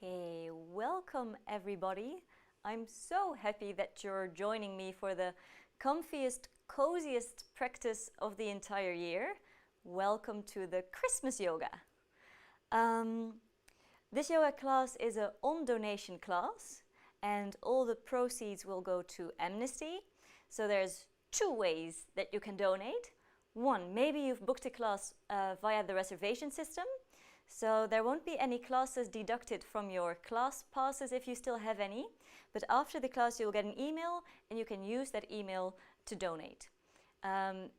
Okay, welcome everybody. I'm so happy that you're joining me for the comfiest, coziest practice of the entire year. Welcome to the Christmas yoga. This yoga class is an on-donation class and all the proceeds will go to Amnesty. So there's two ways that you can donate. One, maybe you've booked a class via the reservation system. So there won't be any classes deducted from your class passes if you still have any. But after the class you'll get an email and you can use that email to donate.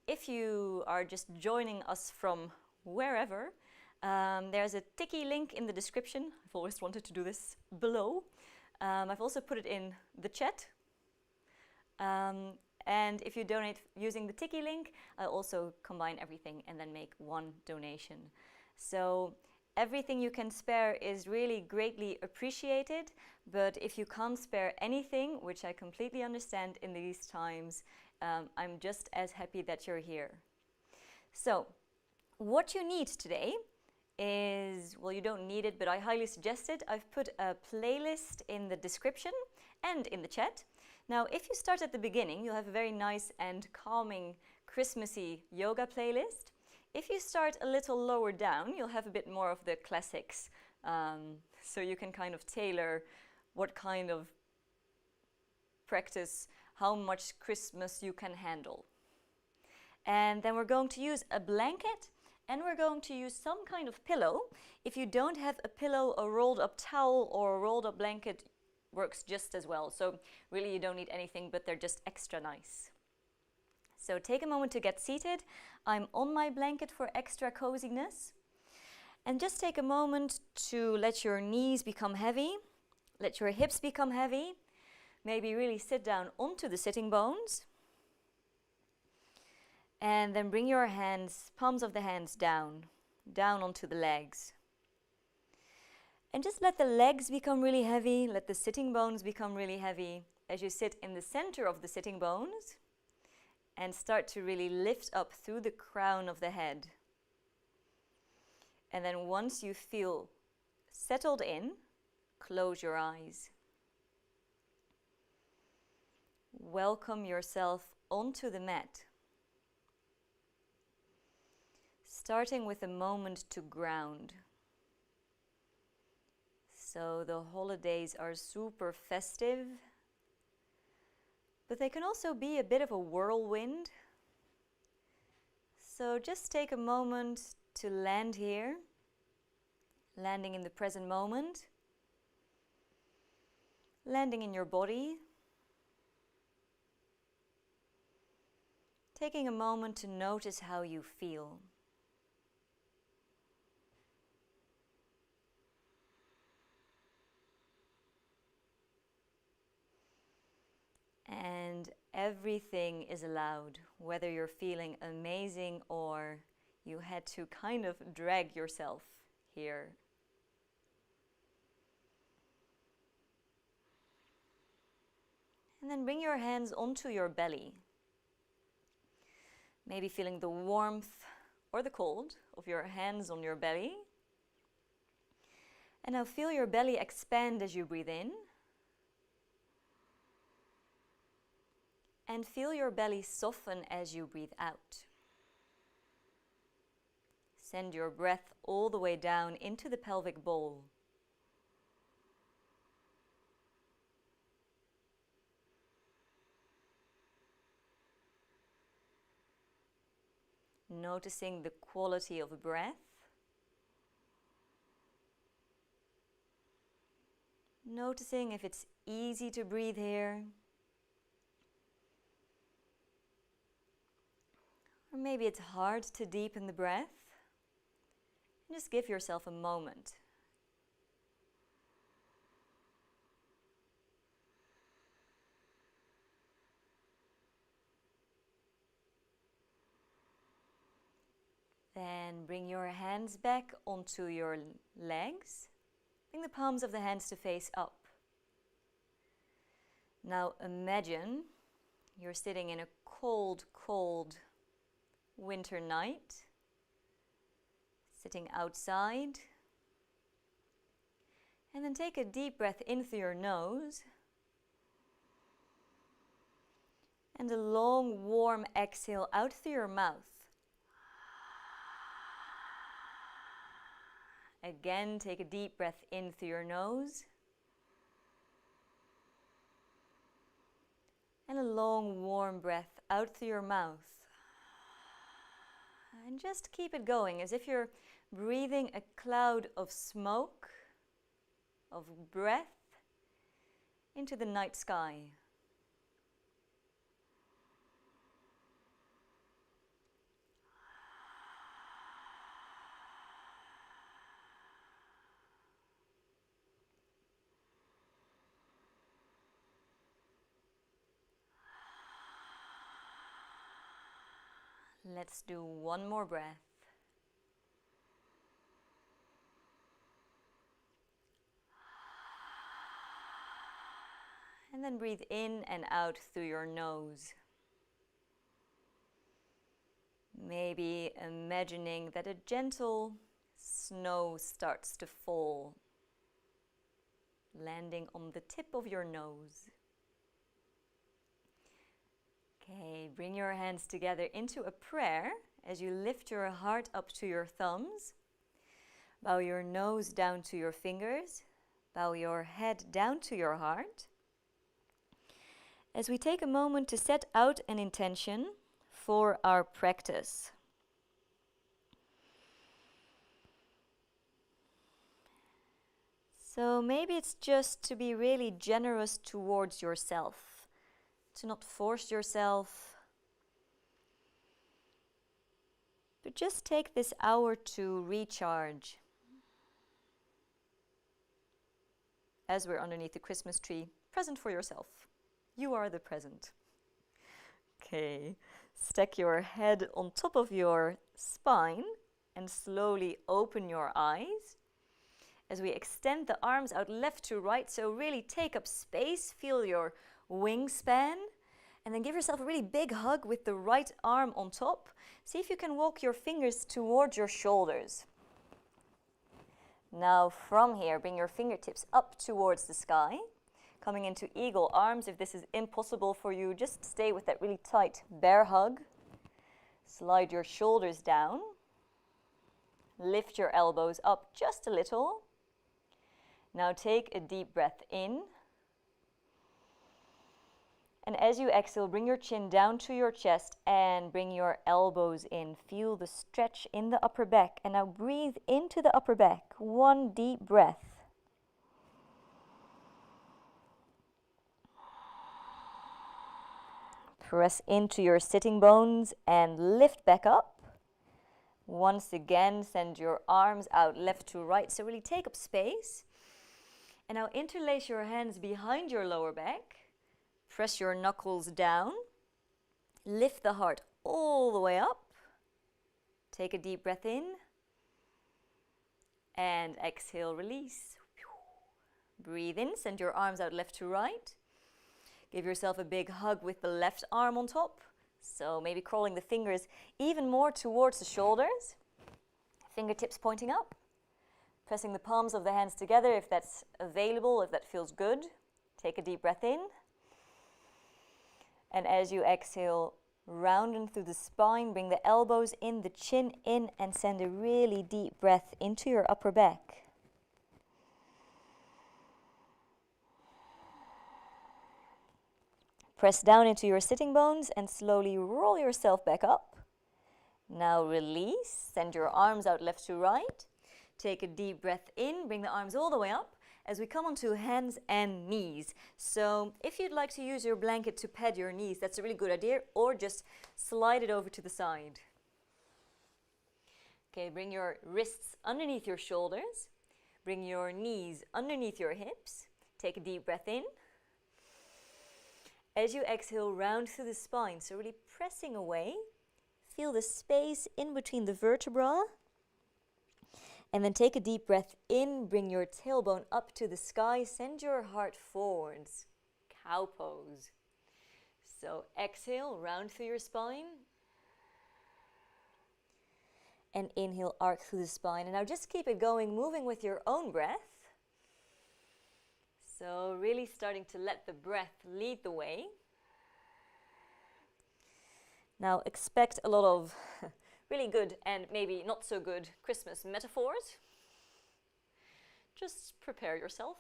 If you are just joining us from wherever, there's a ticky link in the description. I've always wanted to do this below. I've also put it in the chat. And if you donate using the ticky link, I'll also combine everything and then make one donation. So everything you can spare is really greatly appreciated, but if you can't spare anything, which I completely understand in these times, I'm just as happy that you're here. So what you need today is, well, you don't need it, but I highly suggest it. I've put a playlist in the description and in the chat. Now, if you start at the beginning, you'll have a very nice and calming Christmassy yoga playlist. If you start a little lower down, you'll have a bit more of the classics. So you can kind of tailor what kind of practice, how much Christmas you can handle. And then we're going to use a blanket and we're going to use some kind of pillow. If you don't have a pillow, a rolled up towel or a rolled up blanket works just as well. So really you don't need anything, but they're just extra nice. So take a moment to get seated. I'm on my blanket for extra coziness. And just take a moment to let your knees become heavy, let your hips become heavy. Maybe really sit down onto the sitting bones. And then bring your hands, palms of the hands down onto the legs. And just let the legs become really heavy, let the sitting bones become really heavy as you sit in the center of the sitting bones and start to really lift up through the crown of the head. And then once you feel settled in, close your eyes. Welcome yourself onto the mat. Starting with a moment to ground. So the holidays are super festive, but they can also be a bit of a whirlwind. So just take a moment to land here, landing in the present moment, landing in your body, taking a moment to notice how you feel. And everything is allowed, whether you're feeling amazing or you had to kind of drag yourself here. And then bring your hands onto your belly. Maybe feeling the warmth or the cold of your hands on your belly. And now feel your belly expand as you breathe in. And feel your belly soften as you breathe out. Send your breath all the way down into the pelvic bowl. Noticing the quality of breath. Noticing if it's easy to breathe here. Or maybe it's hard to deepen the breath. And just give yourself a moment. Then bring your hands back onto your legs. Bring the palms of the hands to face up. Now imagine you're sitting in a cold, cold winter night, sitting outside, And then take a deep breath in through your nose. And a long, warm exhale out through your mouth. Again, take a deep breath in through your nose. And a long, warm breath out through your mouth. And just keep it going as if you're breathing a cloud of smoke, of breath, into the night sky. Let's do one more breath. And then breathe in and out through your nose. Maybe imagining that a gentle snow starts to fall, landing on the tip of your nose. Okay, bring your hands together into a prayer as you lift your heart up to your thumbs. Bow your nose down to your fingers. Bow your head down to your heart. As we take a moment to set out an intention for our practice. So maybe it's just to be really generous towards yourself, to not force yourself, but just take this hour to recharge. As we're underneath the Christmas tree, present for yourself. You are the present. Okay, stack your head on top of your spine and slowly open your eyes. As we extend the arms out left to right, so really take up space, feel your wingspan, and then give yourself a really big hug with the right arm on top. See if you can walk your fingers towards your shoulders. Now from here, bring your fingertips up towards the sky. Coming into eagle arms. If this is impossible for you, just stay with that really tight bear hug. Slide your shoulders down. Lift your elbows up just a little. Now take a deep breath in. And as you exhale, bring your chin down to your chest and bring your elbows in. Feel the stretch in the upper back. And now breathe into the upper back. One deep breath. Press into your sitting bones and lift back up. Once again, send your arms out left to right. So really take up space. And now interlace your hands behind your lower back. Press your knuckles down. Lift the heart all the way up. Take a deep breath in. And exhale, release. Breathe in, send your arms out left to right. Give yourself a big hug with the left arm on top. So maybe crawling the fingers even more towards the shoulders. Fingertips pointing up. Pressing the palms of the hands together if that's available, if that feels good. Take a deep breath in. And as you exhale, round through the spine, bring the elbows in, the chin in, and send a really deep breath into your upper back. Press down into your sitting bones and slowly roll yourself back up. Now release, send your arms out left to right. Take a deep breath in, bring the arms all the way up as we come onto hands and knees. So if you'd like to use your blanket to pad your knees, that's a really good idea, or just slide it over to the side. Okay, bring your wrists underneath your shoulders. Bring your knees underneath your hips. Take a deep breath in. As you exhale, round through the spine, so really pressing away. Feel the space in between the vertebrae. And then take a deep breath in, bring your tailbone up to the sky, send your heart forwards. Cow pose. So exhale, round through your spine. And inhale, arc through the spine. And now just keep it going, moving with your own breath. So really starting to let the breath lead the way. Now expect a lot of really good and maybe not so good Christmas metaphors. Just prepare yourself.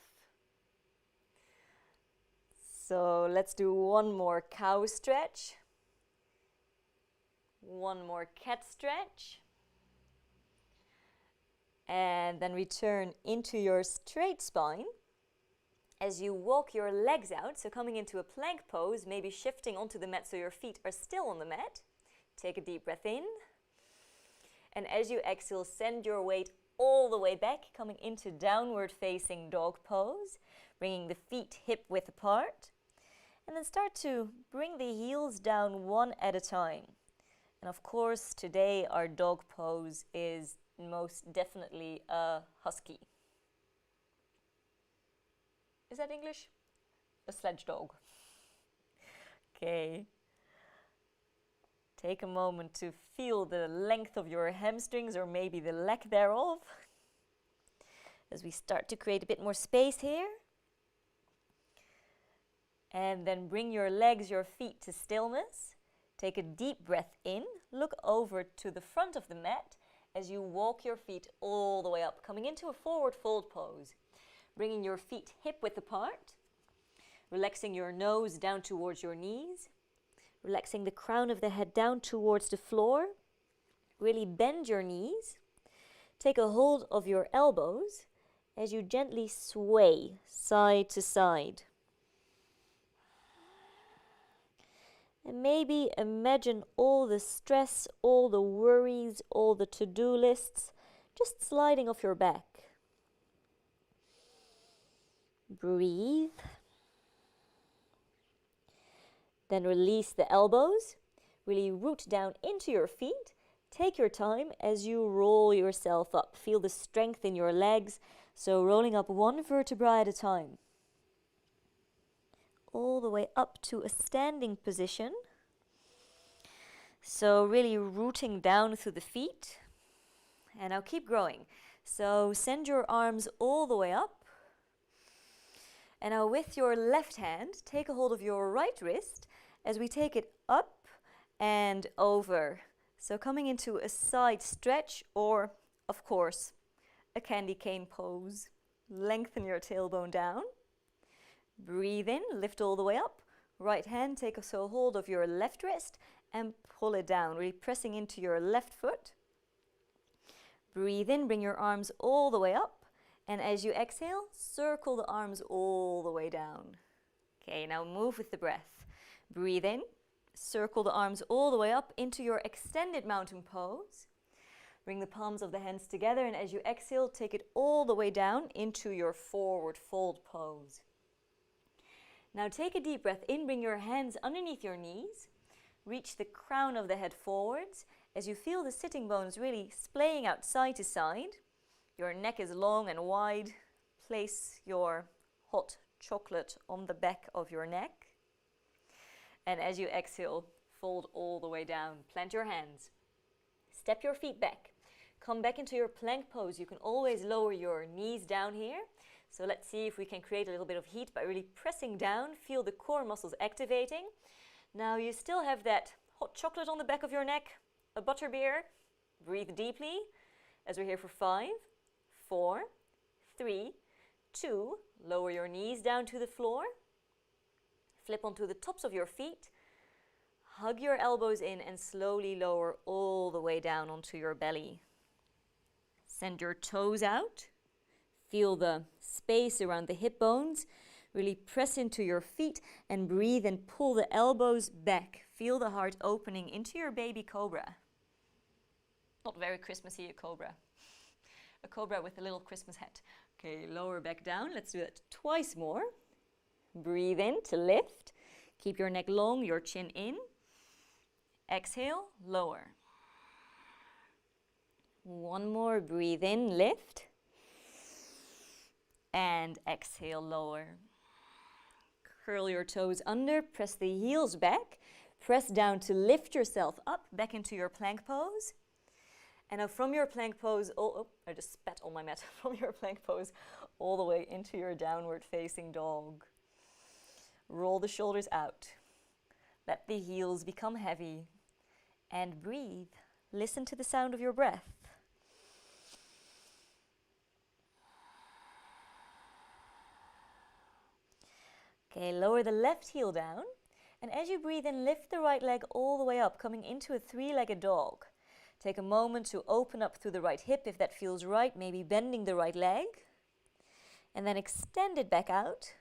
So let's do one more cow stretch. One more cat stretch. And then return into your straight spine as you walk your legs out. So coming into a plank pose, maybe shifting onto the mat so your feet are still on the mat. Take a deep breath in. And as you exhale, send your weight all the way back, coming into downward facing dog pose, bringing the feet hip width apart. And then start to bring the heels down one at a time. And of course, today our dog pose is most definitely a husky. Is that English? A sledge dog. Okay. Take a moment to feel the length of your hamstrings or maybe the lack thereof. As we start to create a bit more space here. And then bring your legs, your feet to stillness. Take a deep breath in. Look over to the front of the mat as you walk your feet all the way up, coming into a forward fold pose. Bringing your feet hip width apart. Relaxing your nose down towards your knees. Relaxing the crown of the head down towards the floor. Really bend your knees. Take a hold of your elbows as you gently sway side to side. And maybe imagine all the stress, all the worries, all the to-do lists just sliding off your back. Breathe. Then release the elbows. Really root down into your feet. Take your time as you roll yourself up. Feel the strength in your legs. So rolling up one vertebra at a time. All the way up to a standing position. So really rooting down through the feet. And now keep growing. So send your arms all the way up. And now with your left hand, take a hold of your right wrist as we take it up and over. So coming into a side stretch or, of course, a candy cane pose. Lengthen your tailbone down. Breathe in, lift all the way up. Right hand, take a hold of your left wrist and pull it down, really pressing into your left foot. Breathe in, bring your arms all the way up. And as you exhale, circle the arms all the way down. Okay, now move with the breath. Breathe in, circle the arms all the way up into your extended mountain pose. Bring the palms of the hands together, and as you exhale, take it all the way down into your forward fold pose. Now take a deep breath in, bring your hands underneath your knees. Reach the crown of the head forwards as you feel the sitting bones really splaying out side to side. Your neck is long and wide. Place your hot chocolate on the back of your neck. And as you exhale, fold all the way down. Plant your hands. Step your feet back. Come back into your plank pose. You can always lower your knees down here. So let's see if we can create a little bit of heat by really pressing down. Feel the core muscles activating. Now you still have that hot chocolate on the back of your neck, a butterbeer. Breathe deeply as we're here for 5, 4, 3, 2. Lower your knees down to the floor. Flip onto the tops of your feet. Hug your elbows in and slowly lower all the way down onto your belly. Send your toes out. Feel the space around the hip bones. Really press into your feet and breathe and pull the elbows back. Feel the heart opening into your baby cobra. Not very Christmassy, a cobra. A cobra with a little Christmas hat. Okay, lower back down. Let's do that twice more. Breathe in to lift. Keep your neck long, your chin in. Exhale, lower. One more, breathe in, lift. And exhale, lower. Curl your toes under, press the heels back. Press down to lift yourself up, back into your plank pose. And now from your plank pose, oh, I just spat on my mat. From your plank pose all the way into your downward facing dog. Roll the shoulders out. Let the heels become heavy. And breathe. Listen to the sound of your breath. Okay, lower the left heel down. And as you breathe in, lift the right leg all the way up, coming into a three-legged dog. Take a moment to open up through the right hip if that feels right, maybe bending the right leg. And then extend it back out.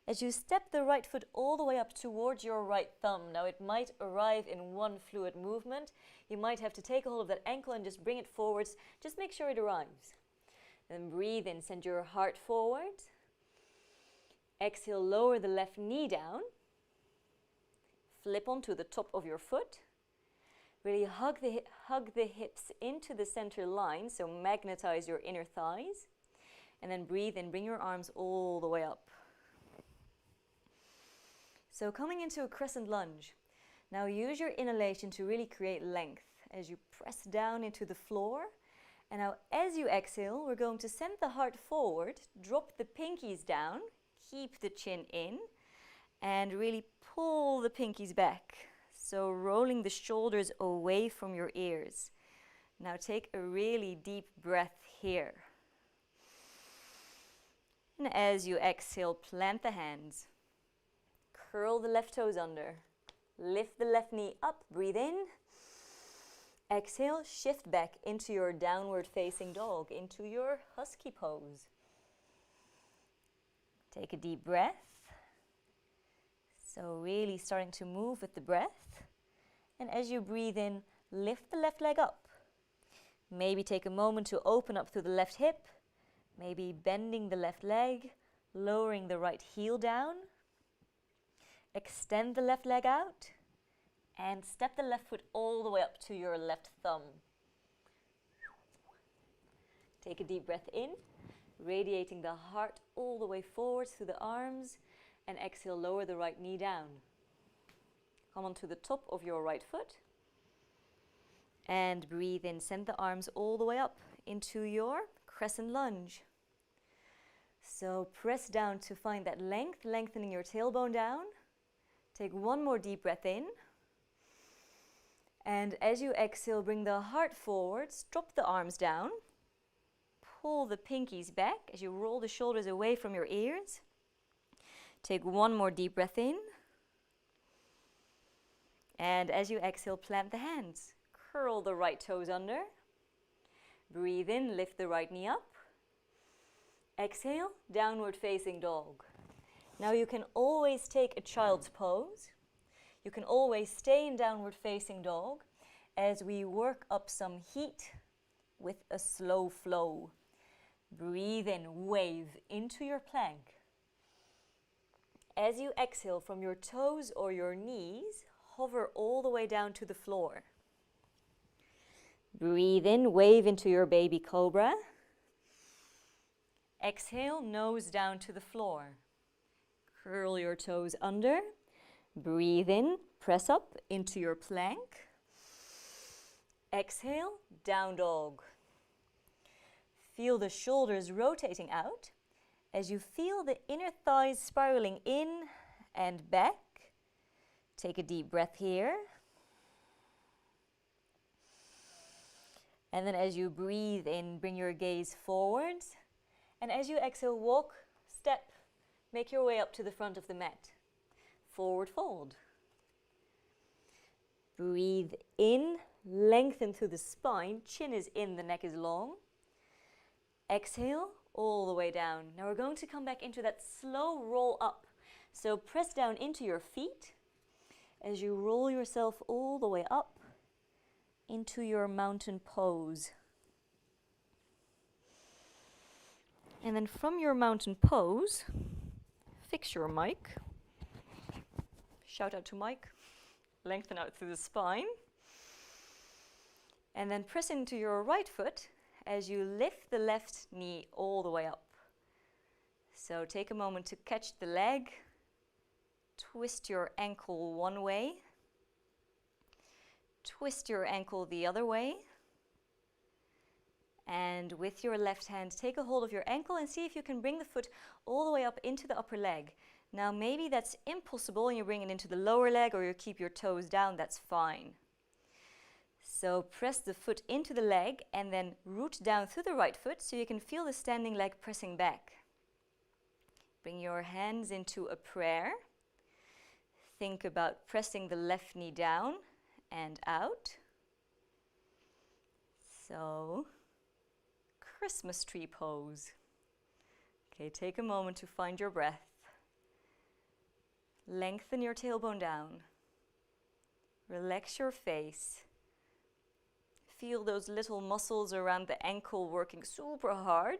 As you step the right foot all the way up towards your right thumb. Now it might arrive in one fluid movement. You might have to take a hold of that ankle and just bring it forwards. Just make sure it arrives. Then breathe in, send your heart forward. Exhale, lower the left knee down. Flip onto the top of your foot. Really hug the hips into the center line, so magnetize your inner thighs. And then breathe in, bring your arms all the way up. So coming into a crescent lunge. Now use your inhalation to really create length as you press down into the floor. And now as you exhale, we're going to send the heart forward, drop the pinkies down, keep the chin in, and really pull the pinkies back. So rolling the shoulders away from your ears. Now take a really deep breath here. And as you exhale, plant the hands. Curl the left toes under. Lift the left knee up, breathe in. Exhale, shift back into your downward facing dog, into your husky pose. Take a deep breath. So really starting to move with the breath. And as you breathe in, lift the left leg up. Maybe take a moment to open up through the left hip. Maybe bending the left leg, lowering the right heel down. Extend the left leg out. And step the left foot all the way up to your left thumb. Take a deep breath in, radiating the heart all the way forward through the arms. And exhale, lower the right knee down. Come onto the top of your right foot. And breathe in, send the arms all the way up into your crescent lunge. So press down to find that length, lengthening your tailbone down. Take one more deep breath in. And as you exhale, bring the heart forwards, drop the arms down. Pull the pinkies back as you roll the shoulders away from your ears. Take one more deep breath in. And as you exhale, plant the hands. Curl the right toes under. Breathe in, lift the right knee up. Exhale, downward facing dog. Now you can always take a child's pose. You can always stay in downward facing dog as we work up some heat with a slow flow. Breathe in, wave into your plank. As you exhale from your toes or your knees, hover all the way down to the floor. Breathe in, wave into your baby cobra. Exhale, nose down to the floor. Curl your toes under. Breathe in, press up into your plank. Exhale, down dog. Feel the shoulders rotating out as you feel the inner thighs spiraling in and back. Take a deep breath here. And then as you breathe in, bring your gaze forwards. And as you exhale, walk, step, make your way up to the front of the mat. Forward fold. Breathe in, lengthen through the spine, chin is in, the neck is long. Exhale, all the way down. Now we're going to come back into that slow roll up. So press down into your feet as you roll yourself all the way up into your mountain pose. And then from your mountain pose, fix your mic. Shout out to Mike. Lengthen out through the spine. And then press into your right foot as you lift the left knee all the way up. So take a moment to catch the leg. Twist your ankle one way. Twist your ankle the other way. And with your left hand, take a hold of your ankle and see if you can bring the foot all the way up into the upper leg. Now maybe that's impossible and you bring it into the lower leg, or you keep your toes down, that's fine. So press the foot into the leg and then root down through the right foot so you can feel the standing leg pressing back. Bring your hands into a prayer. Think about pressing the left knee down and out. So, Christmas tree pose. Okay, take a moment to find your breath. Lengthen your tailbone down. Relax your face. Feel those little muscles around the ankle working super hard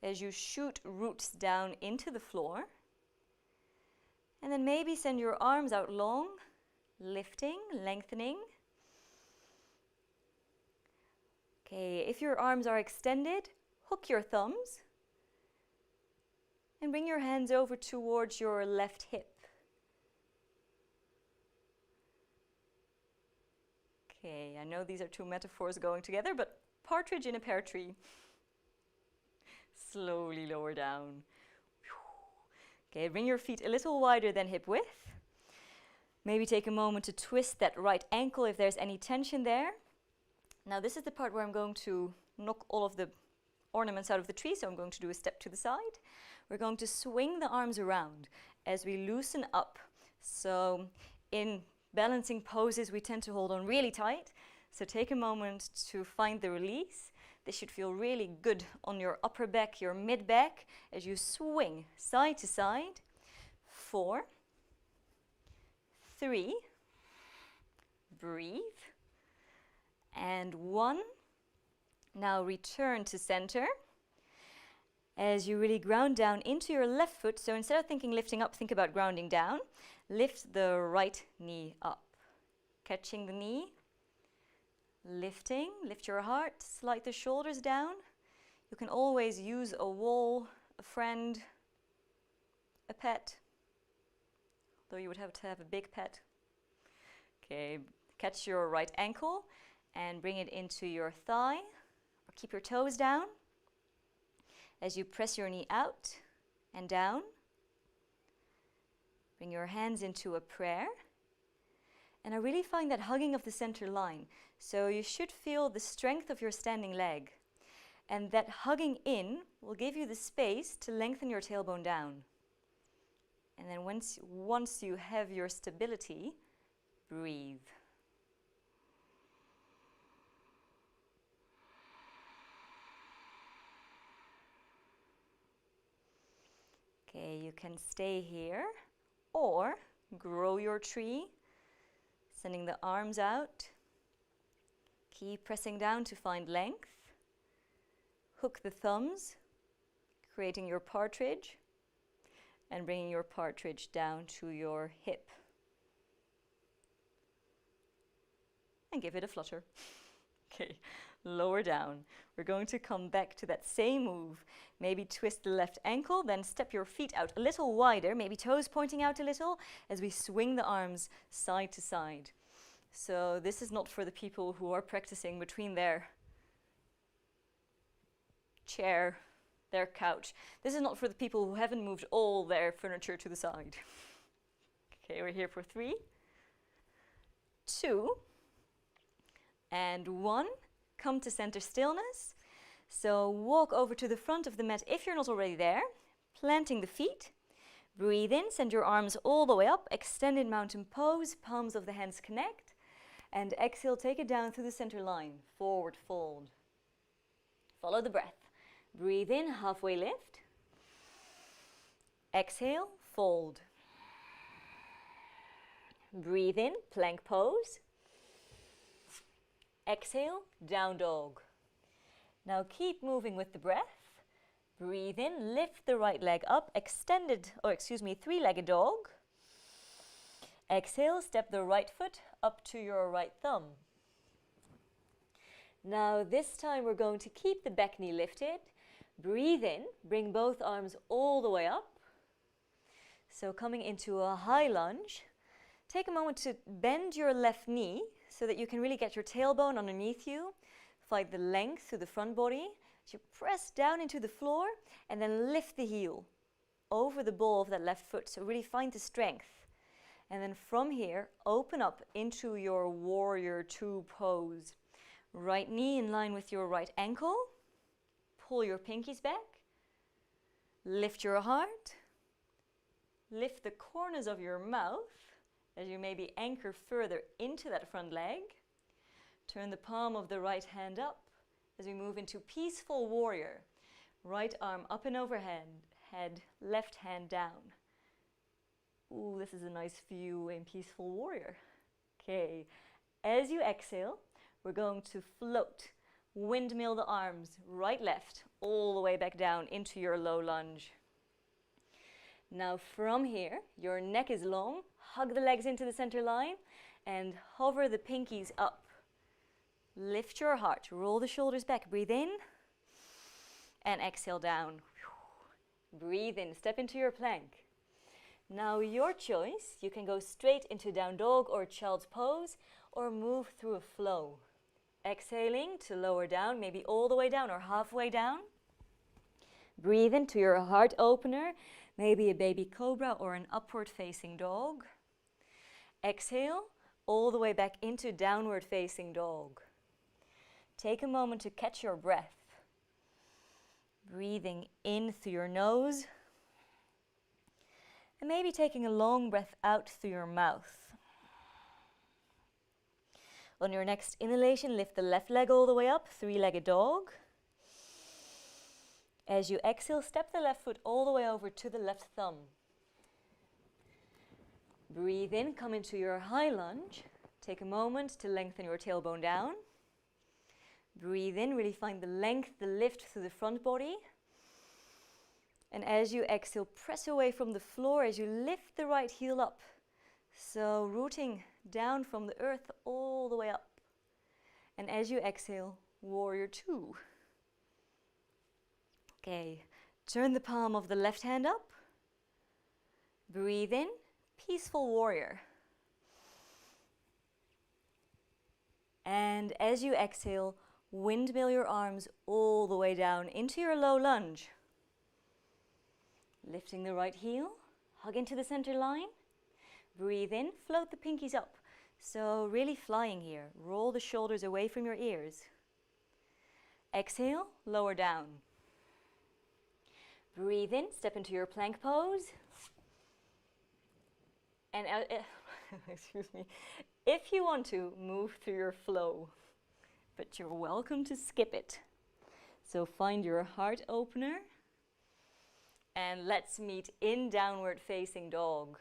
as you shoot roots down into the floor. And then maybe send your arms out long, lifting, lengthening. Okay, if your arms are extended, hook your thumbs and bring your hands over towards your left hip. Okay, I know these are two metaphors going together, but partridge in a pear tree. Slowly lower down. Okay, bring your feet a little wider than hip width. Maybe take a moment to twist that right ankle if there's any tension there. Now this is the part where I'm going to knock all of the ornaments out of the tree, so I'm going to do a step to the side. We're going to swing the arms around as we loosen up. So in balancing poses, we tend to hold on really tight. So take a moment to find the release. This should feel really good on your upper back, your mid back, as you swing side to side. 4, 3, breathe, and 1. Now return to center as you really ground down into your left foot. So instead of thinking lifting up, think about grounding down. Lift the right knee up, catching the knee, lifting, lift your heart, slide the shoulders down. You can always use a wall, a friend, a pet, though you would have to have a big pet. Okay, catch your right ankle and bring it into your thigh, or keep your toes down as you press your knee out and down. Bring your hands into a prayer. And I really find that hugging of the center line. So you should feel the strength of your standing leg. And that hugging in will give you the space to lengthen your tailbone down. And then once you have your stability, breathe. Okay, you can stay here or grow your tree, sending the arms out. Keep pressing down to find length. Hook the thumbs, creating your partridge, and bringing your partridge down to your hip. And give it a flutter. Okay, lower down. We're going to come back to that same move. Maybe twist the left ankle, then step your feet out a little wider, maybe toes pointing out a little, as we swing the arms side to side. So this is not for the people who are practicing between their chair, their couch. This is not for the people who haven't moved all their furniture to the side. Okay, we're here for 3, 2, and 1. Come to center stillness. So walk over to the front of the mat if you're not already there, planting the feet. Breathe in, send your arms all the way up, extended mountain pose, palms of the hands connect. And exhale, take it down through the center line, forward fold. Follow the breath. Breathe in, halfway lift. Exhale, fold. Breathe in, plank pose. Exhale, down dog. Now keep moving with the breath. Breathe in, lift the right leg up, three-legged dog. Exhale, step the right foot up to your right thumb. Now this time we're going to keep the back knee lifted. Breathe in, bring both arms all the way up. So coming into a high lunge. Take a moment to bend your left knee so that you can really get your tailbone underneath you. find the length through the front body. So you press down into the floor and then lift the heel over the ball of that left foot. So really find the strength. And then from here, open up into your warrior two pose. Right knee in line with your right ankle. Pull your pinkies back. Lift your heart. Lift the corners of your mouth as you maybe anchor further into that front leg. Turn the palm of the right hand up as we move into peaceful warrior. Right arm up and overhead, head, left hand down. Ooh, this is a nice view in peaceful warrior. Okay, as you exhale, we're going to float, windmill the arms, right, left, all the way back down into your low lunge. Now from here, your neck is long, hug the legs into the center line and hover the pinkies up. Lift your heart, roll the shoulders back, breathe in and exhale down. Breathe in, step into your plank. Now your choice, you can go straight into down dog or child's pose or move through a flow. Exhaling to lower down, maybe all the way down or halfway down. Breathe into your heart opener, maybe a baby cobra or an upward facing dog. Exhale all the way back into downward facing dog. Take a moment to catch your breath. Breathing in through your nose. And maybe taking a long breath out through your mouth. On your next inhalation, lift the left leg all the way up, three-legged dog. As you exhale, step the left foot all the way over to the left thumb. Breathe in, come into your high lunge. Take a moment to lengthen your tailbone down. Breathe in, really find the length, the lift through the front body. And as you exhale, press away from the floor as you lift the right heel up. So rooting down from the earth all the way up. And as you exhale, warrior two. Okay, turn the palm of the left hand up. Breathe in, peaceful warrior. And as you exhale, windmill your arms all the way down into your low lunge. Lifting the right heel, hug into the center line. Breathe in, float the pinkies up. So really flying here. Roll the shoulders away from your ears. Exhale, lower down. Breathe in, step into your plank pose. And excuse me, if you want to, move through your flow, but you're welcome to skip it. So find your heart opener and let's meet in downward facing dog.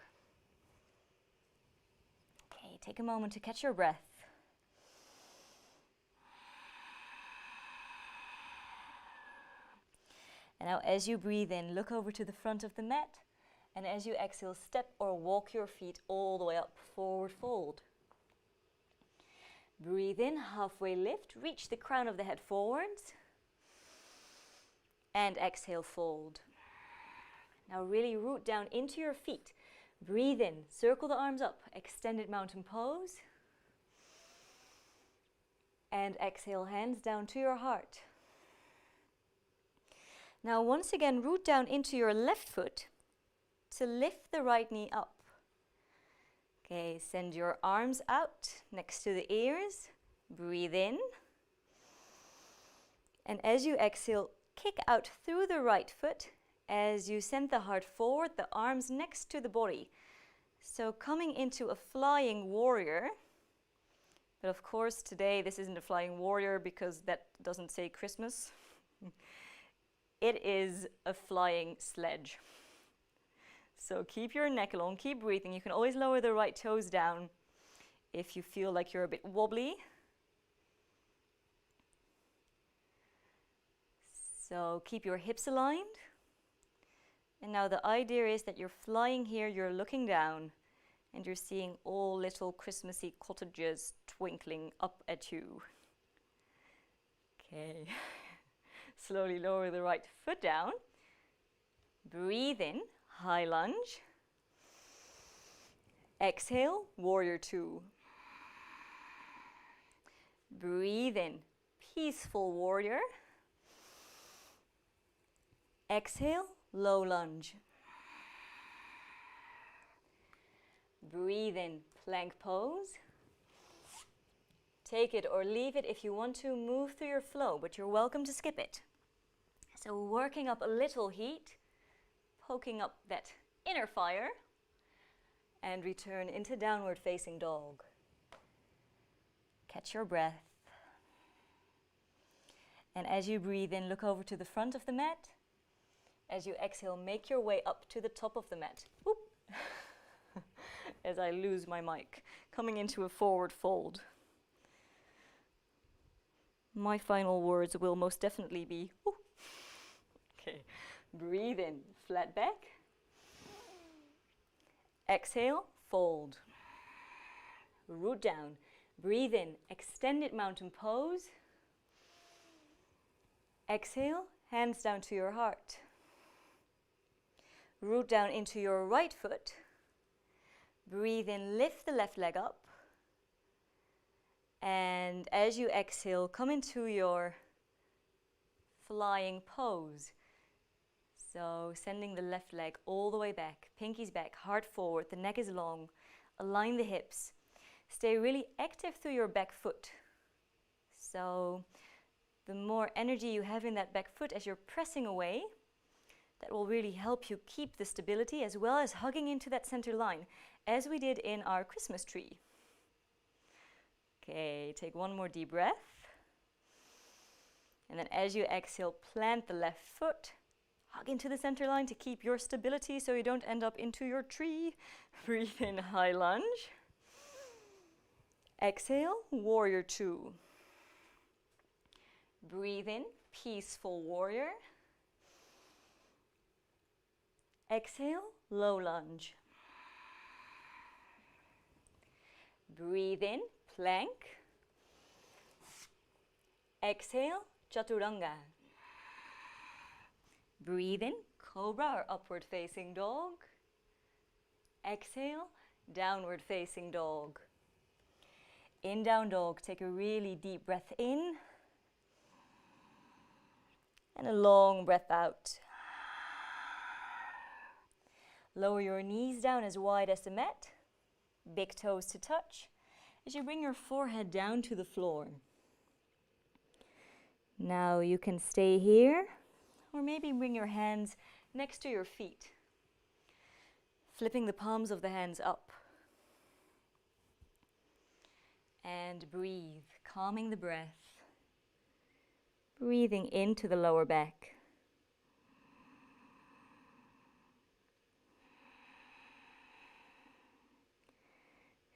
Okay, take a moment to catch your breath. And now as you breathe in, look over to the front of the mat. And as you exhale, step or walk your feet all the way up, forward fold. Breathe in, halfway lift, reach the crown of the head forwards. And exhale, fold. Now really root down into your feet. Breathe in, circle the arms up, extended mountain pose. And exhale, hands down to your heart. Now once again, root down into your left foot to lift the right knee up. Okay, send your arms out next to the ears. Breathe in. And as you exhale, kick out through the right foot as you send the heart forward, the arms next to the body. So coming into a flying warrior. But of course today this isn't a flying warrior because that doesn't say Christmas. It is a flying sledge. So keep your neck long, keep breathing. You can always lower the right toes down if you feel like you're a bit wobbly. So keep your hips aligned. And now the idea is that you're flying here, you're looking down, and you're seeing all little Christmassy cottages twinkling up at you. Okay. Slowly lower the right foot down. Breathe in, high lunge. Exhale, warrior two. Breathe in, peaceful warrior. Exhale, low lunge. Breathe in, plank pose. Take it or leave it if you want to move through your flow, but you're welcome to skip it. So working up a little heat, poking up that inner fire, and return into downward facing dog. Catch your breath. And as you breathe in, look over to the front of the mat. As you exhale, make your way up to the top of the mat. Whoop. As I lose my mic, coming into a forward fold. My final words will most definitely be, whoop. Okay, breathe in, flat back. Exhale, fold. Root down. Breathe in, extended mountain pose. Exhale, hands down to your heart. Root down into your right foot. Breathe in, lift the left leg up. And as you exhale, come into your flying pose. So sending the left leg all the way back, pinkies back, heart forward, the neck is long. Align the hips. Stay really active through your back foot. So the more energy you have in that back foot as you're pressing away, that will really help you keep the stability as well as hugging into that center line, as we did in our Christmas tree. Okay, take one more deep breath. And then as you exhale, plant the left foot. Hug into the center line to keep your stability so you don't end up into your tree. Breathe in, high lunge. Exhale, warrior two. Breathe in, peaceful warrior. Exhale, low lunge. Breathe in, plank. Exhale, chaturanga. Breathe in, cobra or upward facing dog. Exhale, downward facing dog. In down dog, take a really deep breath in. And a long breath out. Lower your knees down as wide as the mat. Big toes to touch. As you bring your forehead down to the floor. Now you can stay here, or maybe bring your hands next to your feet. Flipping the palms of the hands up. And breathe, calming the breath. Breathing into the lower back.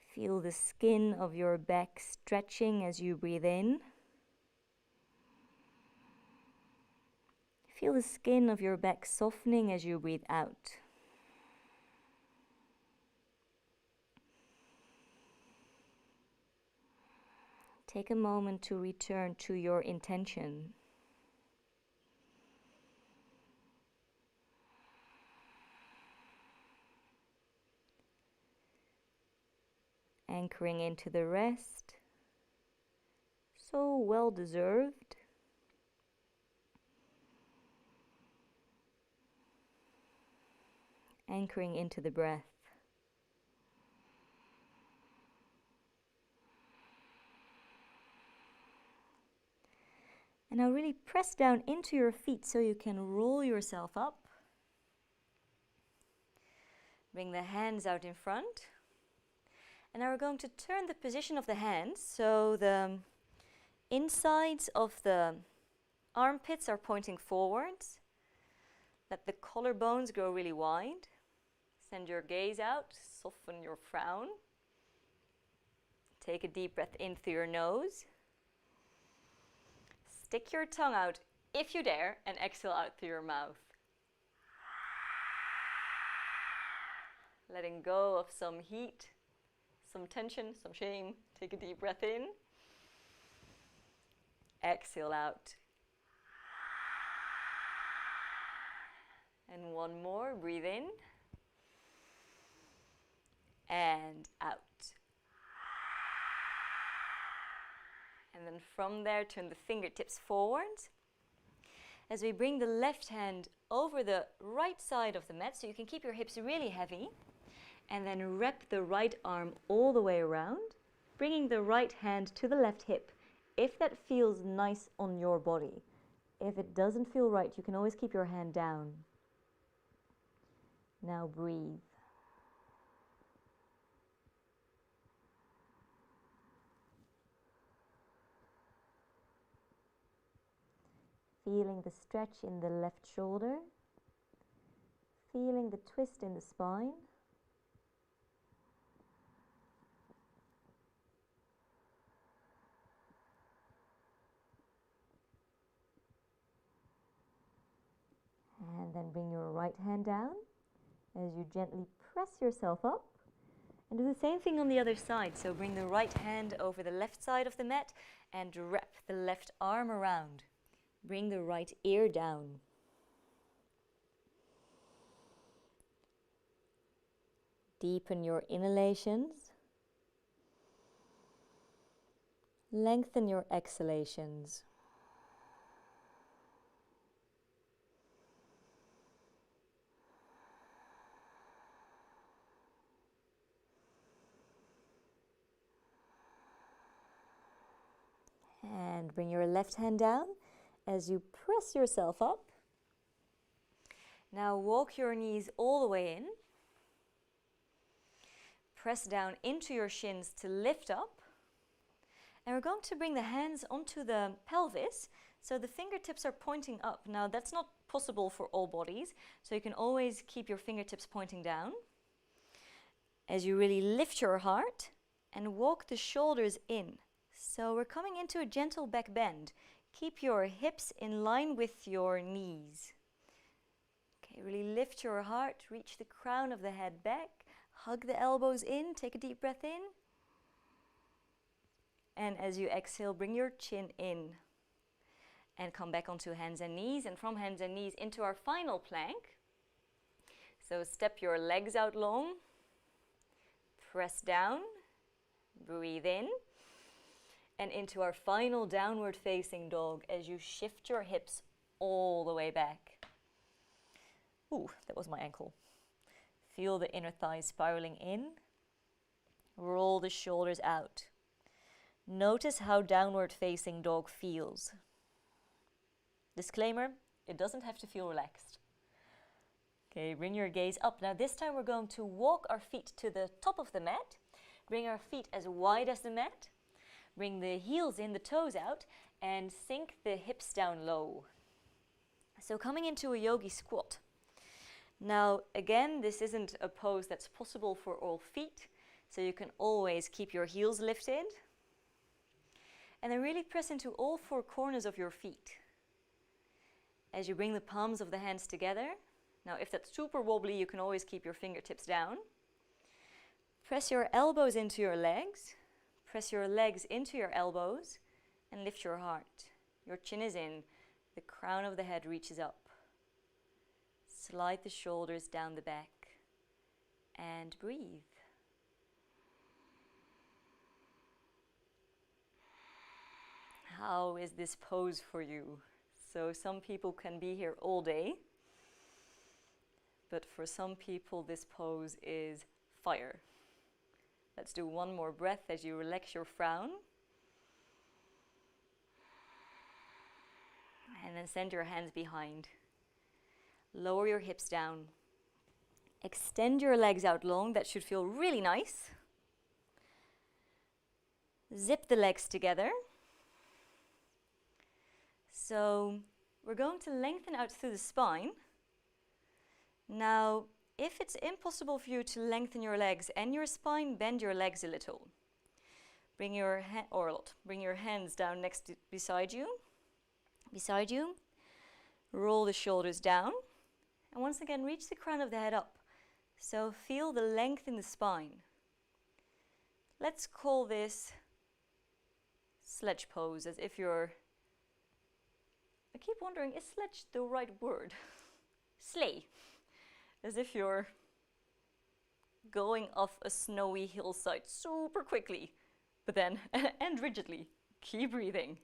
Feel the skin of your back stretching as you breathe in. Feel the skin of your back softening as you breathe out. Take a moment to return to your intention. Anchoring into the rest, so well deserved. Anchoring into the breath. And now really press down into your feet so you can roll yourself up. Bring the hands out in front. And now we're going to turn the position of the hands so the insides of the armpits are pointing forwards. Let the collarbones grow really wide. Send your gaze out, soften your frown. Take a deep breath in through your nose. Stick your tongue out if you dare and exhale out through your mouth. Letting go of some heat, some tension, some shame. Take a deep breath in. Exhale out. And one more, breathe in. And out. And then from there, turn the fingertips forward. As we bring the left hand over the right side of the mat, so you can keep your hips really heavy. And then wrap the right arm all the way around, bringing the right hand to the left hip, if that feels nice on your body. If it doesn't feel right, you can always keep your hand down. Now breathe. Feeling the stretch in the left shoulder, feeling the twist in the spine. And then bring your right hand down as you gently press yourself up. And do the same thing on the other side. So bring the right hand over the left side of the mat and wrap the left arm around. Bring the right ear down. Deepen your inhalations. Lengthen your exhalations. And bring your left hand down as you press yourself up. Now walk your knees all the way in. Press down into your shins to lift up. And we're going to bring the hands onto the pelvis, so the fingertips are pointing up. Now that's not possible for all bodies, so you can always keep your fingertips pointing down. As you really lift your heart and walk the shoulders in. So we're coming into a gentle back bend. Keep your hips in line with your knees. Okay, really lift your heart, reach the crown of the head back, hug the elbows in, take a deep breath in. And as you exhale, bring your chin in and come back onto hands and knees, and from hands and knees into our final plank. So step your legs out long, press down, breathe in. And into our final downward facing dog as you shift your hips all the way back. Ooh, that was my ankle. Feel the inner thighs spiraling in. Roll the shoulders out. Notice how downward facing dog feels. Disclaimer, it doesn't have to feel relaxed. Okay, bring your gaze up. Now this time we're going to walk our feet to the top of the mat. Bring our feet as wide as the mat. Bring the heels in, the toes out, and sink the hips down low. So coming into a yogi squat. Now again, this isn't a pose that's possible for all feet, so you can always keep your heels lifted. And then really press into all four corners of your feet. As you bring the palms of the hands together. Now if that's super wobbly, you can always keep your fingertips down. Press your elbows into your legs. Press your legs into your elbows and lift your heart. Your chin is in, the crown of the head reaches up. Slide the shoulders down the back and breathe. How is this pose for you? So some people can be here all day, but for some people this pose is fire. Let's do one more breath as you relax your frown. And then send your hands behind. Lower your hips down. Extend your legs out long. That should feel really nice. Zip the legs together. So we're going to lengthen out through the spine. Now, if it's impossible for you to lengthen your legs and your spine, bend your legs a little. Bring your hands down beside you. Roll the shoulders down. And once again, reach the crown of the head up. So feel the length in the spine. Let's call this sledge pose, as if you're... I keep wondering, is sledge the right word? Sleigh. As if you're going off a snowy hillside super quickly, but then, and rigidly, Keep breathing.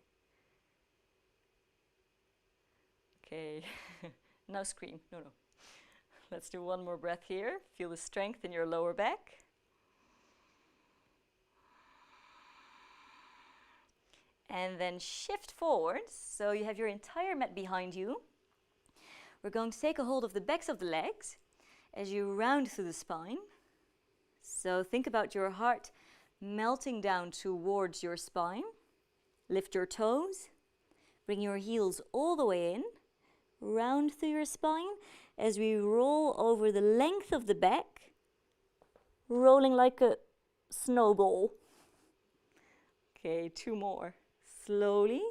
Okay, now scream. No. Let's do one more breath here. Feel the strength in your lower back. And then shift forwards, so you have your entire mat behind you. We're going to take a hold of the backs of the legs as you round through the spine. So think about your heart melting down towards your spine. Lift your toes, bring your heels all the way in, round through your spine as we roll over the length of the back, rolling like a snowball. Okay, 2 more. Slowly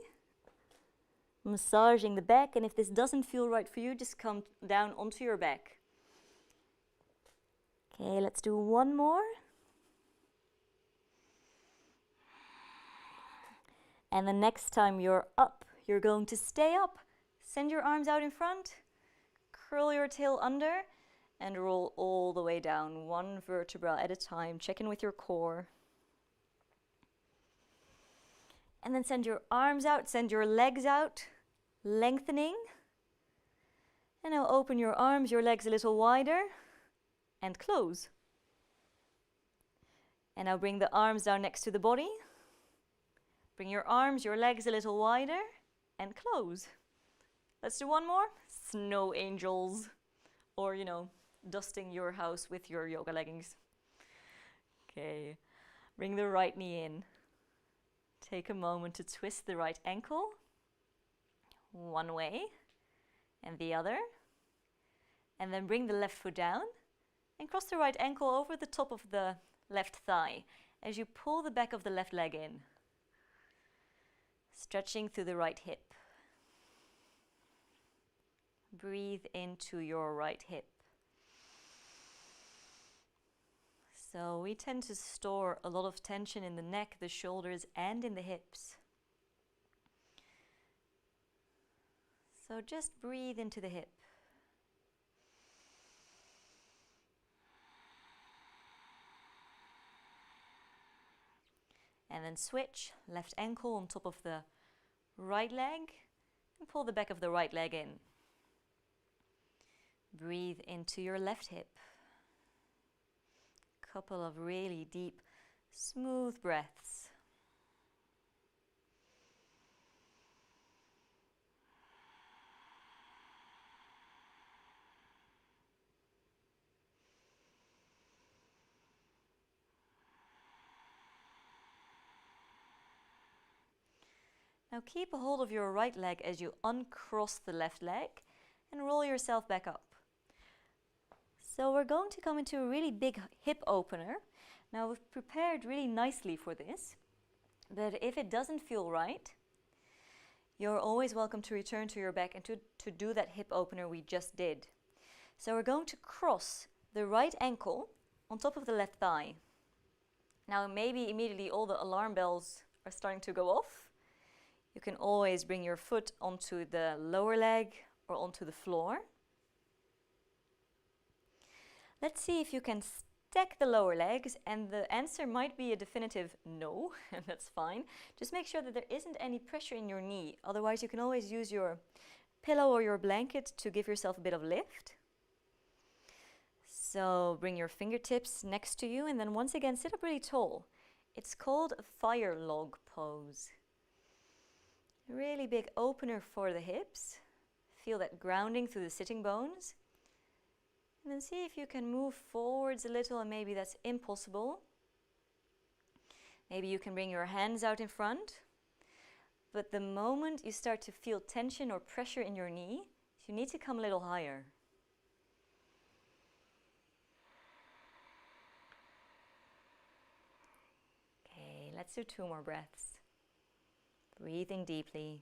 massaging the back, and if this doesn't feel right for you, just come down onto your back. Okay, let's do 1 more. And the next time you're up, you're going to stay up. Send your arms out in front, curl your tail under, and roll all the way down, 1 vertebra at a time. Check in with your core. And then send your arms out, send your legs out, lengthening. And now open your arms, your legs a little wider, and close. And now bring the arms down next to the body. Bring your arms, your legs a little wider, and close. Let's do 1 more. Snow angels, or dusting your house with your yoga leggings. Okay, bring the right knee in. Take a moment to twist the right ankle, 1 way and the other. And then bring the left foot down and cross the right ankle over the top of the left thigh as you pull the back of the left leg in. Stretching through the right hip. Breathe into your right hip. So we tend to store a lot of tension in the neck, the shoulders, and in the hips. So just breathe into the hip. And then switch, left ankle on top of the right leg, and pull the back of the right leg in. Breathe into your left hip. Couple of really deep, smooth breaths. Now keep a hold of your right leg as you uncross the left leg and roll yourself back up. So we're going to come into a really big hip opener. Now we've prepared really nicely for this, but if it doesn't feel right, you're always welcome to return to your back and to do that hip opener we just did. So we're going to cross the right ankle on top of the left thigh. Now maybe immediately all the alarm bells are starting to go off. You can always bring your foot onto the lower leg or onto the floor. Let's see if you can stack the lower legs, and the answer might be a definitive no, and that's fine. Just make sure that there isn't any pressure in your knee. Otherwise, you can always use your pillow or your blanket to give yourself a bit of lift. So bring your fingertips next to you, and then once again, sit up really tall. It's called a fire log pose. Really big opener for the hips. Feel that grounding through the sitting bones. And then see if you can move forwards a little, and maybe that's impossible. Maybe you can bring your hands out in front. But the moment you start to feel tension or pressure in your knee, you need to come a little higher. Okay, let's do 2 more breaths. Breathing deeply,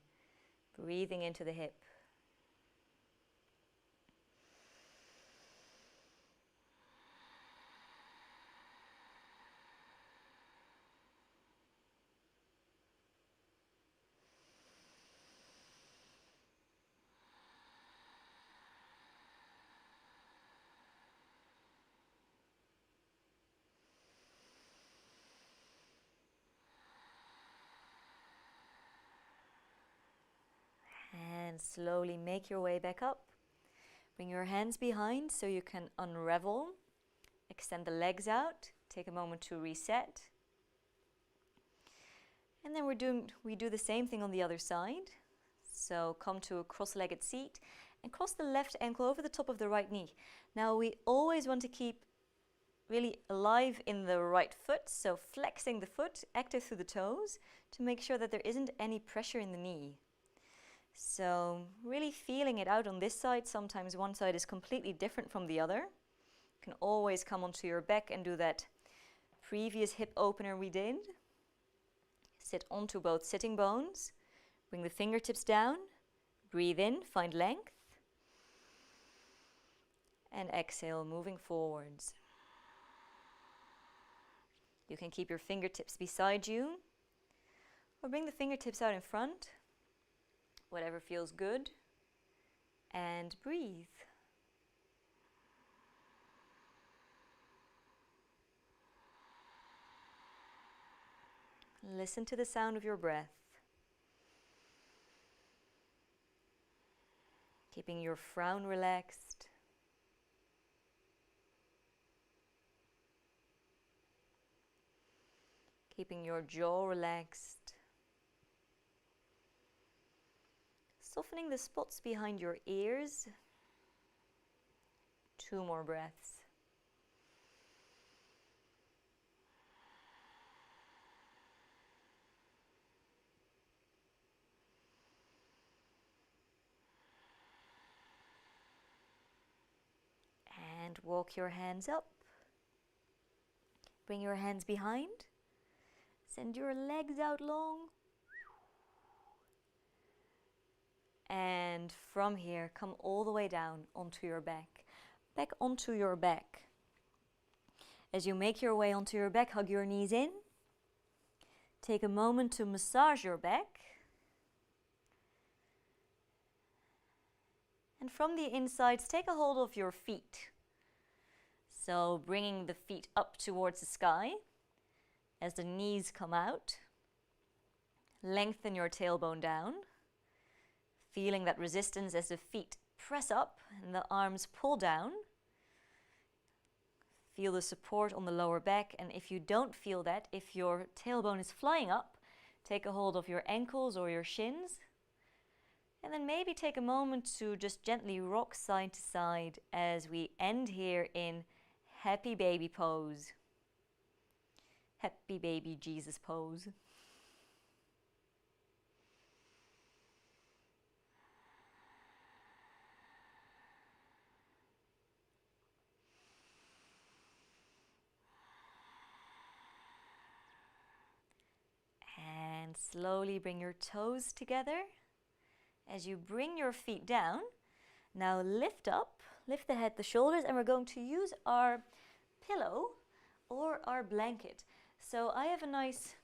breathing into the hip. And slowly make your way back up. Bring your hands behind so you can unravel. Extend the legs out. Take a moment to reset. And then we do the same thing on the other side. So come to a cross-legged seat and cross the left ankle over the top of the right knee. Now we always want to keep really alive in the right foot, so flexing the foot, active through the toes, to make sure that there isn't any pressure in the knee. So really feeling it out on this side. Sometimes one side is completely different from the other. You can always come onto your back and do that previous hip opener we did. Sit onto both sitting bones. Bring the fingertips down. Breathe in, find length. And exhale, moving forwards. You can keep your fingertips beside you or bring the fingertips out in front, whatever feels good, and breathe. Listen to the sound of your breath. Keeping your frown relaxed. Keeping your jaw relaxed. Softening the spots behind your ears. 2 more breaths. And walk your hands up. Bring your hands behind. Send your legs out long. And from here, come all the way down onto your back. Back onto your back. As you make your way onto your back, hug your knees in. Take a moment to massage your back. And from the insides, take a hold of your feet. So bringing the feet up towards the sky. As the knees come out, lengthen your tailbone down, feeling that resistance as the feet press up and the arms pull down. Feel the support on the lower back, and if you don't feel that, if your tailbone is flying up, take a hold of your ankles or your shins, and then maybe take a moment to just gently rock side to side as we end here in happy baby pose. Happy baby Jesus pose. And slowly bring your toes together. As you bring your feet down, now lift up, lift the head, the shoulders, and we're going to use our pillow or our blanket. So I have a nice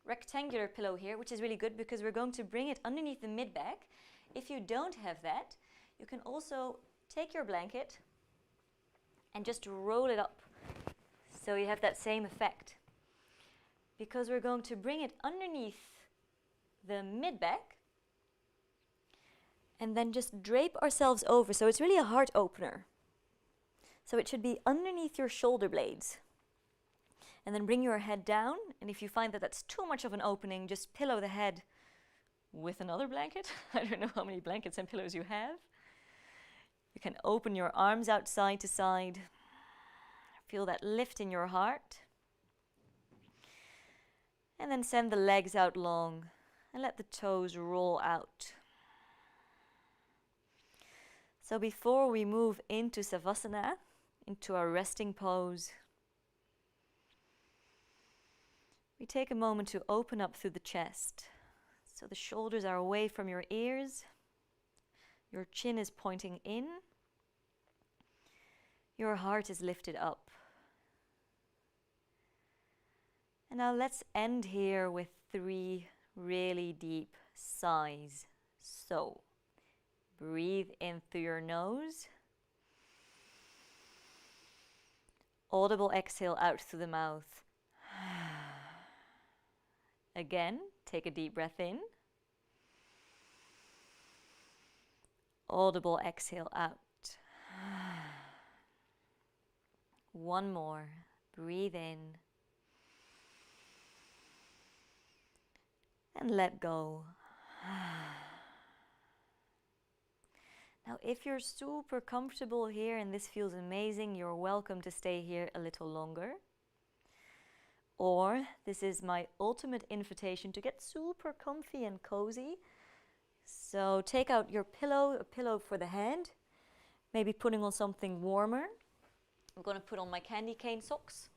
rectangular pillow here, which is really good because we're going to bring it underneath the mid-back. If you don't have that, you can also take your blanket and just roll it up so you have that same effect. Because we're going to bring it underneath the mid-back and then just drape ourselves over. So it's really a heart opener. So it should be underneath your shoulder blades. And then bring your head down, and if you find that that's too much of an opening, just pillow the head with another blanket. I don't know how many blankets and pillows you have. You can open your arms out side to side. Feel that lift in your heart. And then send the legs out long and let the toes roll out. So before we move into Savasana, into our resting pose, we take a moment to open up through the chest. So the shoulders are away from your ears. Your chin is pointing in. Your heart is lifted up. And now let's end here with 3 really deep sighs. So breathe in through your nose. Audible exhale out through the mouth. Again, take a deep breath in. audible exhale out. One more. Breathe in. And let go. Now, if you're super comfortable here and this feels amazing, you're welcome to stay here a little longer. Or this is my ultimate invitation to get super comfy and cozy. So take out your pillow, a pillow for the head, maybe putting on something warmer. I'm going to put on my candy cane socks.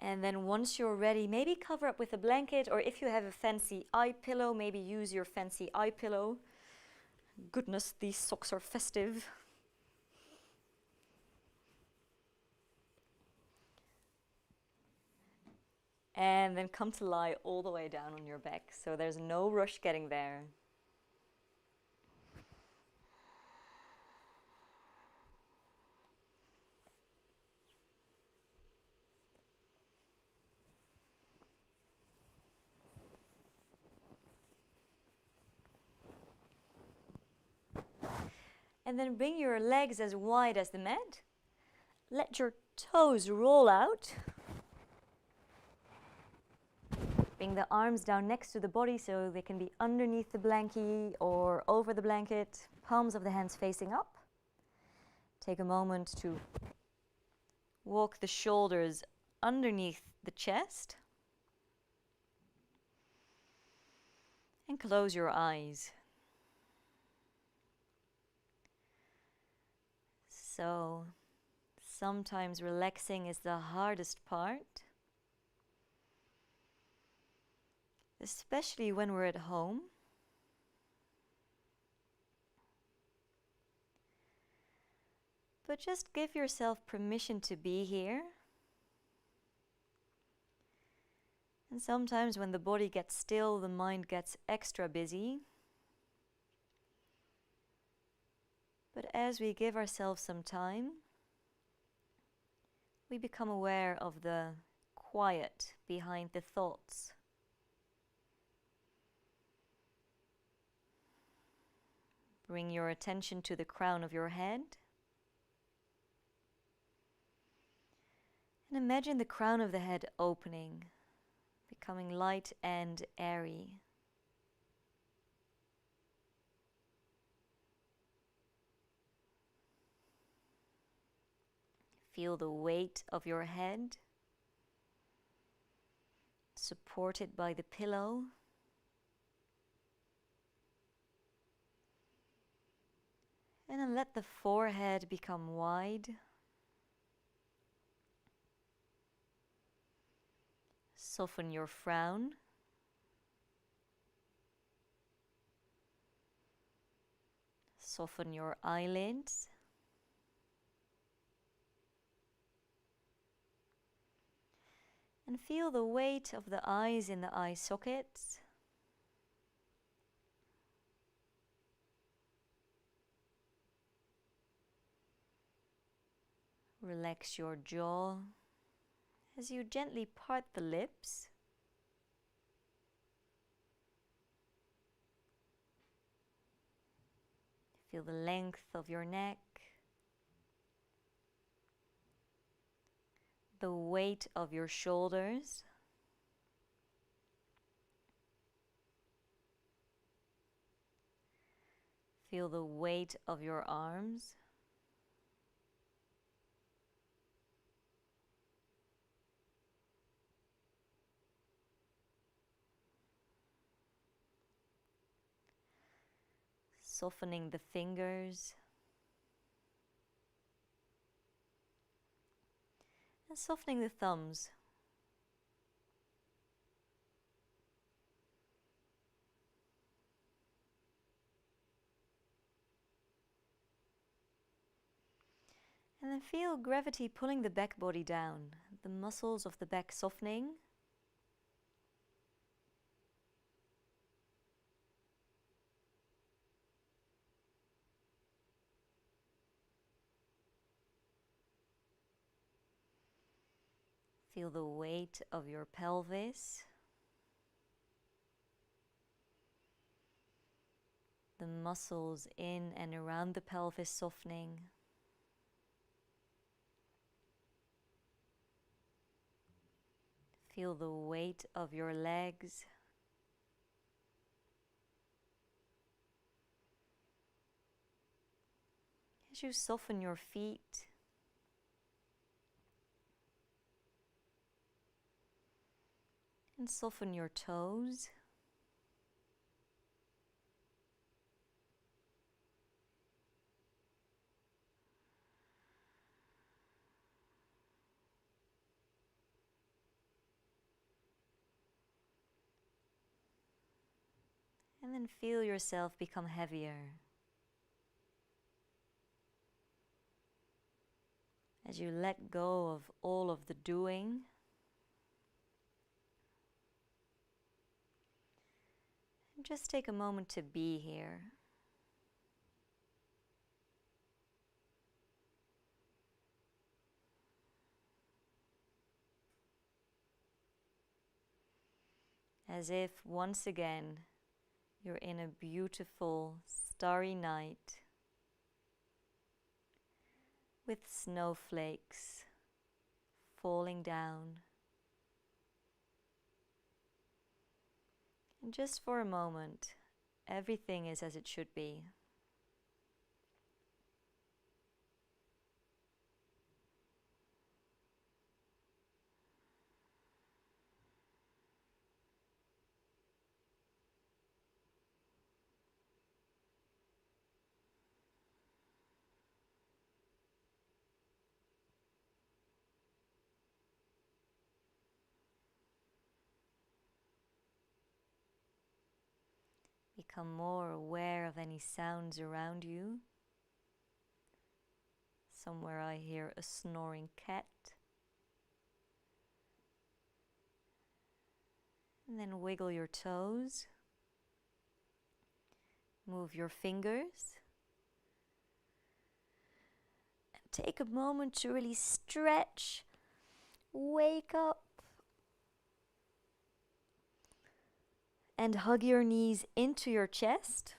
And then once you're ready, maybe cover up with a blanket, or if you have a fancy eye pillow, maybe use your fancy eye pillow. Goodness, these socks are festive. And then come to lie all the way down on your back. So there's no rush getting there. And then bring your legs as wide as the mat. Let your toes roll out. Bring the arms down next to the body so they can be underneath the blankie or over the blanket. Palms of the hands facing up. Take a moment to walk the shoulders underneath the chest. And close your eyes. So, sometimes relaxing is the hardest part, especially when we're at home. But just give yourself permission to be here. And sometimes when the body gets still, the mind gets extra busy. But as we give ourselves some time, we become aware of the quiet behind the thoughts. Bring your attention to the crown of your head. And imagine the crown of the head opening, becoming light and airy. Feel the weight of your head, supported by the pillow. And then let the forehead become wide. Soften your frown. Soften your eyelids. And feel the weight of the eyes in the eye sockets. Relax your jaw as you gently part the lips. Feel the length of your neck. The weight of your shoulders. Feel the weight of your arms. Softening the fingers. And softening the thumbs. And then feel gravity pulling the back body down, the muscles of the back softening. Feel the weight of your pelvis, the muscles in and around the pelvis softening. Feel the weight of your legs. As you soften your feet, and soften your toes. And then feel yourself become heavier as you let go of all of the doing. And just take a moment to be here. As if once again you're in a beautiful starry night with snowflakes falling down. And just for a moment, everything is as it should be. Become more aware of any sounds around you. Somewhere I hear a snoring cat. And then wiggle your toes. Move your fingers. And take a moment to really stretch. Wake up. And hug your knees into your chest.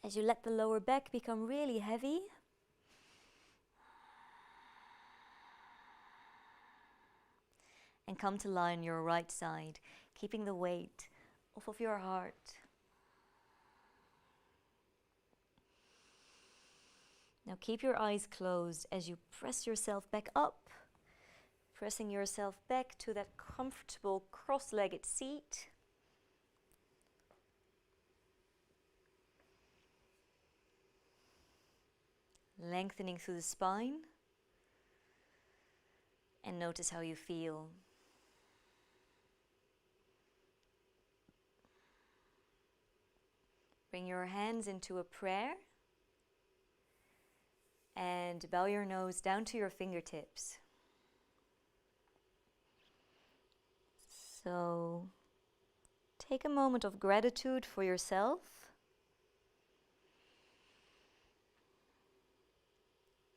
As you let the lower back become really heavy. And come to lie on your right side, keeping the weight off of your heart. Now keep your eyes closed as you press yourself back up. Pressing yourself back to that comfortable cross-legged seat. Lengthening through the spine. And notice how you feel. Bring your hands into a prayer. And bow your nose down to your fingertips. So, take a moment of gratitude for yourself.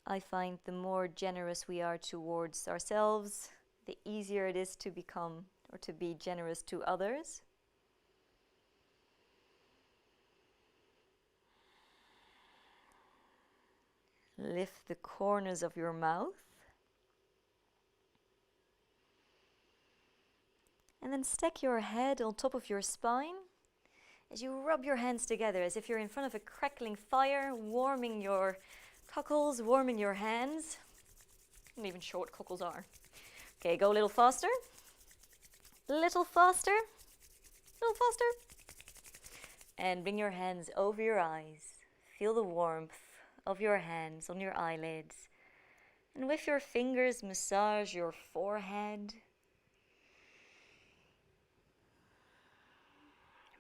I find the more generous we are towards ourselves, the easier it is to become or to be generous to others. Lift the corners of your mouth. And then stack your head on top of your spine as you rub your hands together as if you're in front of a crackling fire, warming your knuckles, warming your hands. Not even sure what knuckles are. Okay, go a little faster. Little faster. Little faster. And bring your hands over your eyes. Feel the warmth of your hands on your eyelids. And with your fingers, massage your forehead.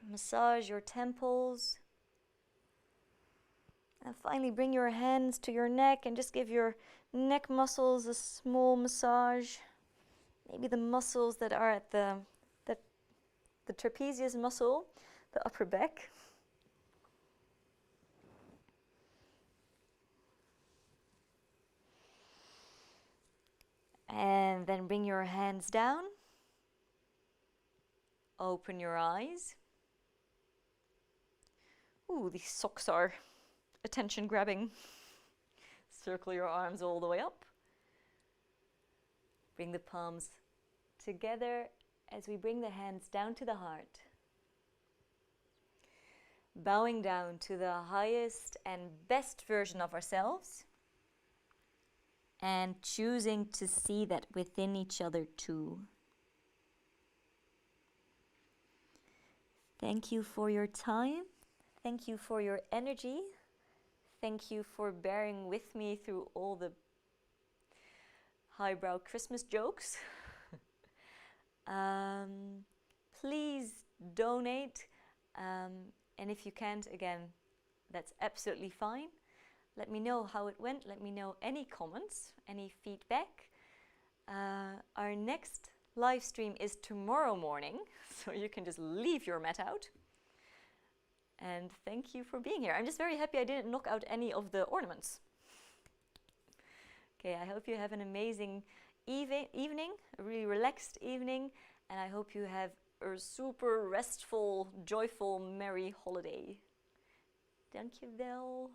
Massage your temples. And finally bring your hands to your neck and just give your neck muscles a small massage. Maybe the muscles that are at the trapezius muscle, the upper back. And then bring your hands down. Open your eyes. Ooh, these socks are attention grabbing. Circle your arms all the way up. Bring the palms together as we bring the hands down to the heart. Bowing down to the highest and best version of ourselves. And choosing to see that within each other too. Thank you for your time. Thank you for your energy. Thank you for bearing with me through all the highbrow Christmas jokes. Please donate. And if you can't, again, that's absolutely fine. Let me know how it went. Let me know any comments, any feedback. Our next live stream is tomorrow morning, so you can just leave your mat out. And thank you for being here. I'm just very happy I didn't knock out any of the ornaments. Okay, I hope you have an amazing evening, a really relaxed evening, and I hope you have a super restful, joyful, merry holiday. Dankjewel.